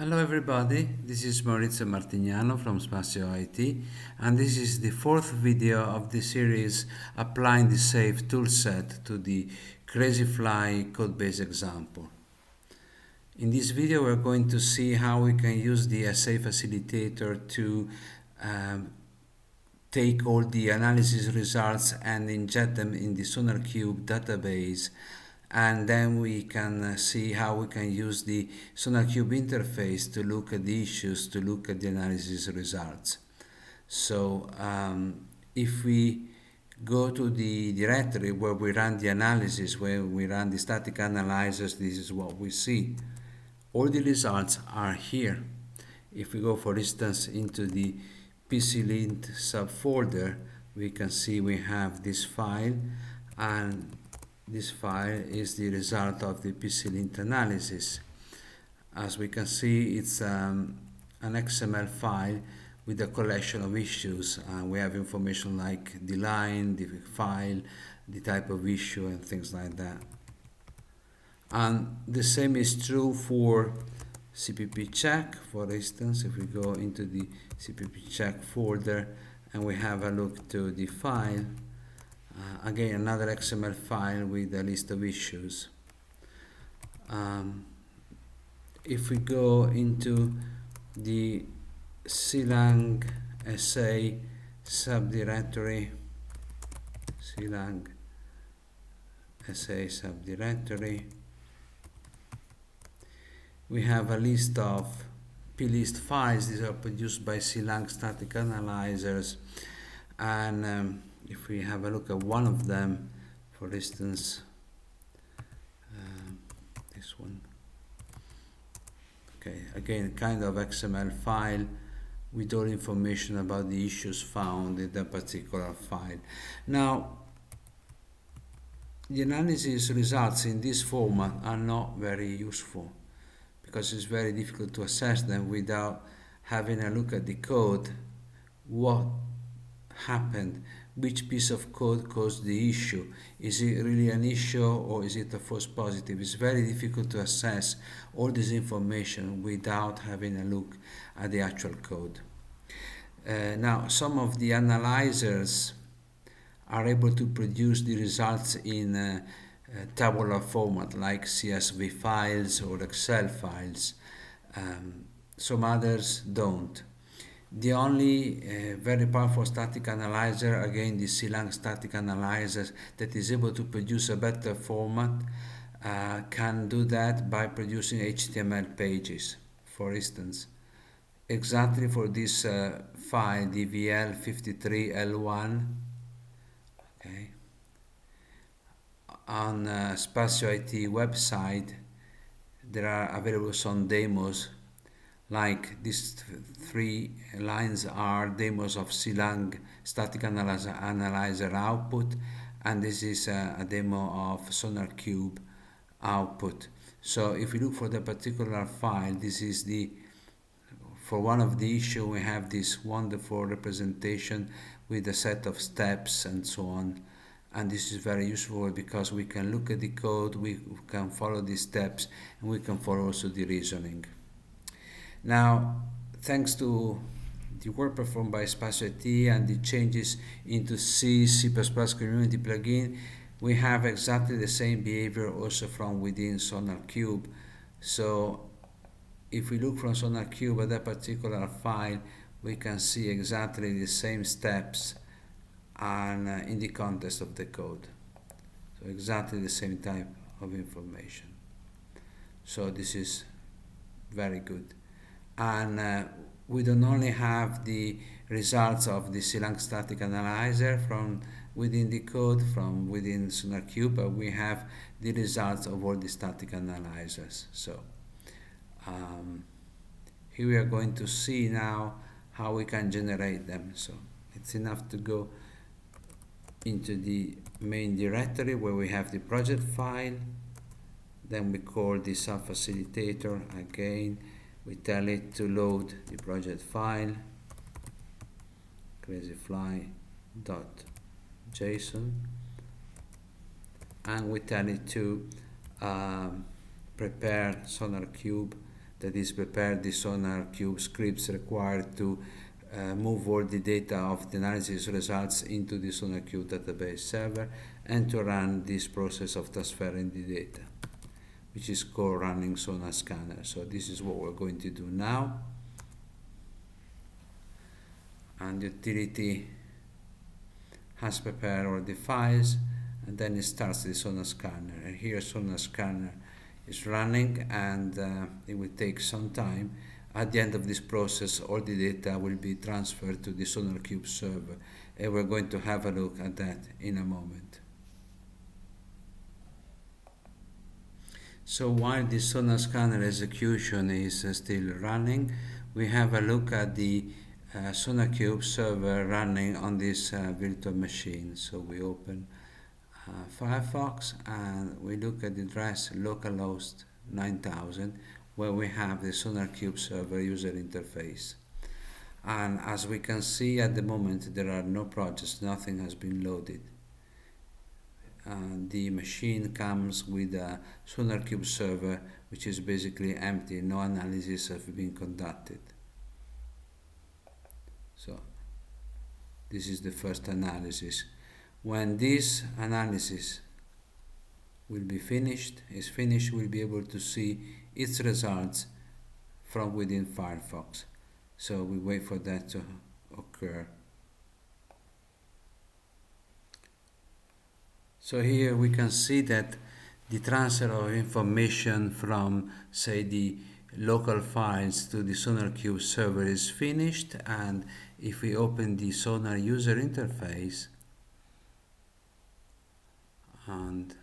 Hello everybody, this is Maurizio Martignano from Spazio IT, and this is the fourth video of the series applying the SAFE toolset to the Crazyflie code-based example. In this video we're going to see how we can use the SA facilitator to take all the analysis results and inject them in the SonarQube database, and then we can see how we can use the SonarQube interface to look at the issues, to look at the analysis results. So if we go to the directory where we run the analysis, where we run the static analyzers, this is what we see. All the results are here. If we go, for instance, into the PCLint subfolder, we can see we have this file, and this file is the result of the PCLint analysis. As we can see, it's an XML file with a collection of issues. We have information like the line, the file, the type of issue, and things like that. And the same is true for CPP check. For instance, if we go into the CPP check folder and we have a look to the file, again another XML file with a list of issues. If we go into the CLang SA subdirectory, CLang SA subdirectory, we have a list of plist files. These are produced by CLang static analyzers, and if we have a look at one of them, for instance, this one, okay, again kind of XML file with all information about the issues found in that particular file. Now, the analysis results in this format are not very useful, because it's very difficult to assess them without having a look at the code. What happened? Which piece of code caused the issue? Is it really an issue, or is it a false positive? It's very difficult to assess all this information without having a look at the actual code. Now, some of the analyzers are able to produce the results in tabular format like CSV files or Excel files. Some others don't. The only very powerful static analyzer, again the CLang static analyzers, that is able to produce a better format can do that by producing HTML pages. For instance, exactly for this file, dvl53l1, okay, on Spazio IT website there are available some demos. Like these three lines are demos of CLang static analyzer output, and this is a demo of SonarQube output. So if we look for the particular file, this is for one of the issues we have this wonderful representation with a set of steps and so on. And this is very useful because we can look at the code, we can follow the steps, and we can follow also the reasoning. Now, thanks to the work performed by Spazio IT and the changes into C community plugin, we have exactly the same behavior also from within SonarQube. So if we look from SonarQube at that particular file, we can see exactly the same steps and in the context of the code. So exactly the same type of information. So this is very good. And we don't only have the results of the CLang static analyzer from within the code, from within SonarQube, but we have the results of all the static analyzers. So here we are going to see now how we can generate them. So it's enough to go into the main directory where we have the project file. Then we call the sub-facilitator again. We tell it to load the project file, crazyflie.json, and we tell it to prepare SonarQube that is prepare the SonarQube scripts required to move all the data of the analysis results into the SonarQube database server and to run this process of transferring the data, which is called running Sonar Scanner. So this is what we're going to do now. And the utility has prepared all the files, and then it starts the Sonar Scanner. And here Sonar Scanner is running, and it will take some time. At the end of this process, all the data will be transferred to the SonarQube server, and we're going to have a look at that in a moment. So while the Sonar Scanner execution is still running, we have a look at the SonarQube server running on this virtual machine. So we open Firefox and we look at the address localhost 9000, where we have the SonarQube server user interface. And as we can see at the moment, there are no projects, nothing has been loaded. The machine comes with a SonarQube server, which is basically empty, no analysis has been conducted. So this is the first analysis. When this analysis will be finished, we'll be able to see its results from within Firefox. So we wait for that to occur. So here we can see that the transfer of information from, say, the local files to the SonarQube server is finished, and if we open the Sonar user interface and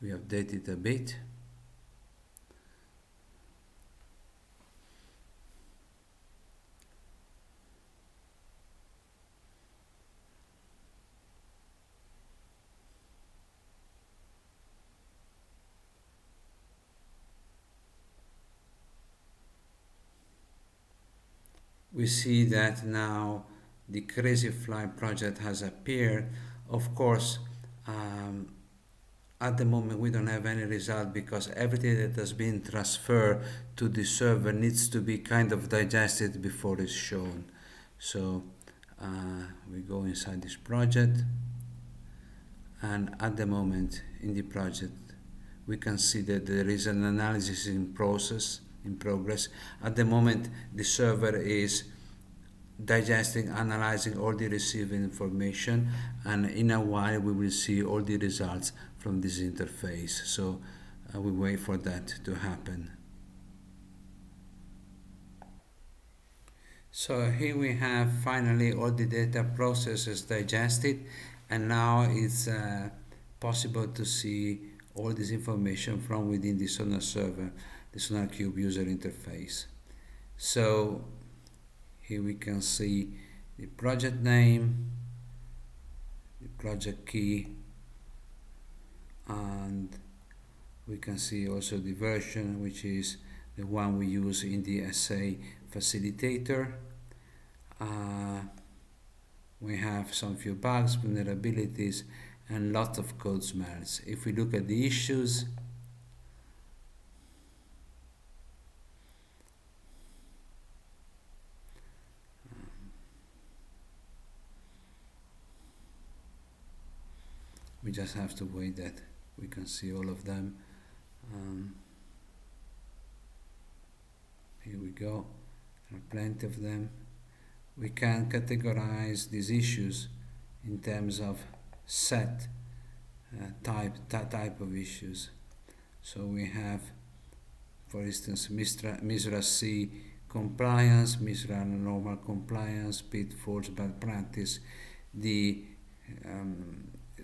we update it a bit, we see that now the Crazyflie project has appeared. Of course, at the moment we don't have any result because everything that has been transferred to the server needs to be kind of digested before it's shown. So we go inside this project, and at the moment in the project we can see that there is an analysis in progress. At the moment the server is digesting, analyzing all the received information, and in a while we will see all the results from this interface. So we wait for that to happen. So here we have finally all the data processes digested, and now it's possible to see all this information from within the Sonar server, the SonarQube user interface. So here we can see the project name, the project key, and we can see also the version, which is the one we use in the assay facilitator. We have some few bugs, vulnerabilities, and lots of code smells. If we look at the issues, we just have to wait that we can see all of them. Here we go, there are plenty of them. We can categorize these issues in terms of set type of issues. So we have, for instance, MISRA C compliance, MISRA normal compliance, pitfalls, bad practice, the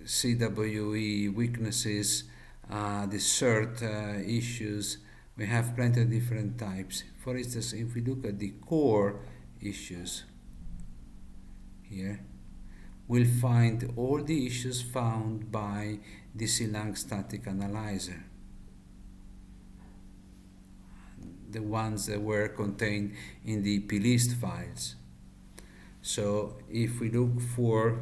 CWE weaknesses, the CERT issues. We have plenty of different types. For instance, if we look at the core issues here, we'll find all the issues found by the CLang static analyzer, the ones that were contained in the plist files. So if we look for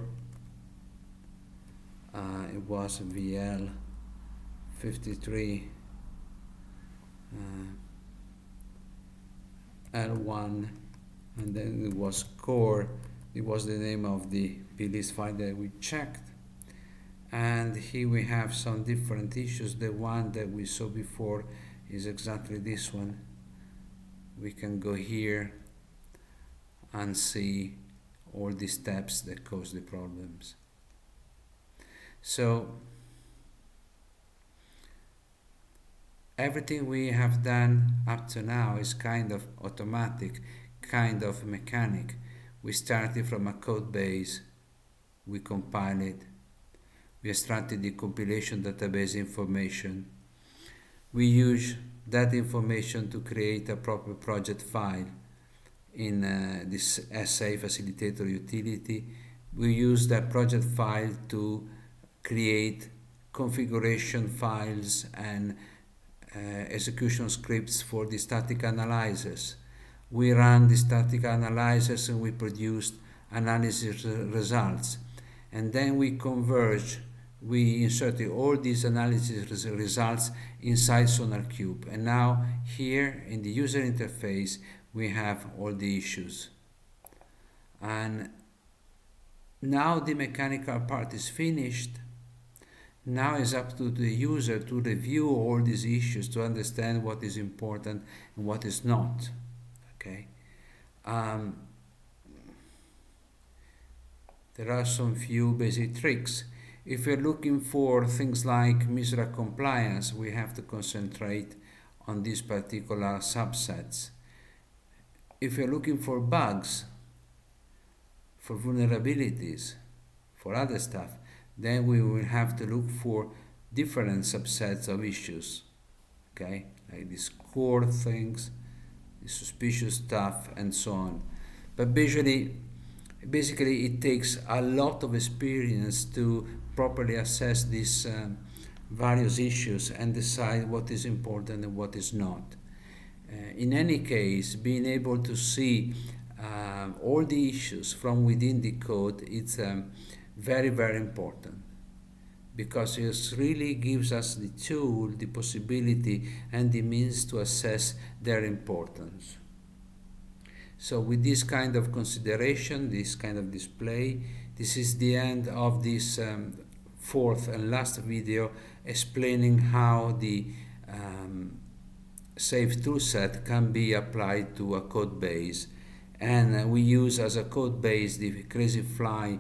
it was VL 53 L1, and then it was core. It was the name of the plist file that we checked. And here we have some different issues. The one that we saw before is exactly this one. We can go here and see all the steps that cause the problems. So everything we have done up to now is kind of automatic, kind of mechanic. We started from a code base, we compile it, we extracted the compilation database information, we use that information to create a proper project file in this SA facilitator utility. We use that project file to create configuration files and execution scripts for the static analyzers. We ran the static analyzers and we produced analysis results, and then we converge. We inserted all these analysis results inside SonarQube, and now here in the user interface we have all the issues. And now the mechanical part is finished. Now it's up to the user to review all these issues to understand what is important and what is not. Okay. There are some few basic tricks. If you're looking for things like MISRA compliance, we have to concentrate on these particular subsets. If you're looking for bugs, for vulnerabilities, for other stuff, then we will have to look for different subsets of issues, okay, like these core things, the suspicious stuff, and so on. But basically it takes a lot of experience to properly assess these various issues and decide what is important and what is not. In any case, being able to see all the issues from within the code, it's very, very important, because it really gives us the tool, the possibility, and the means to assess their importance. So with this kind of consideration, this kind of display, this is the end of this fourth and last video explaining how the safe toolset can be applied to a code base. And we use as a code base the Crazyflie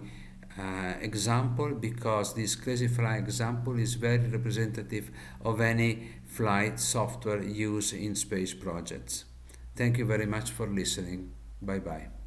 example, because this Crazyflie example is very representative of any flight software used in space projects. Thank you very much for listening. Bye bye.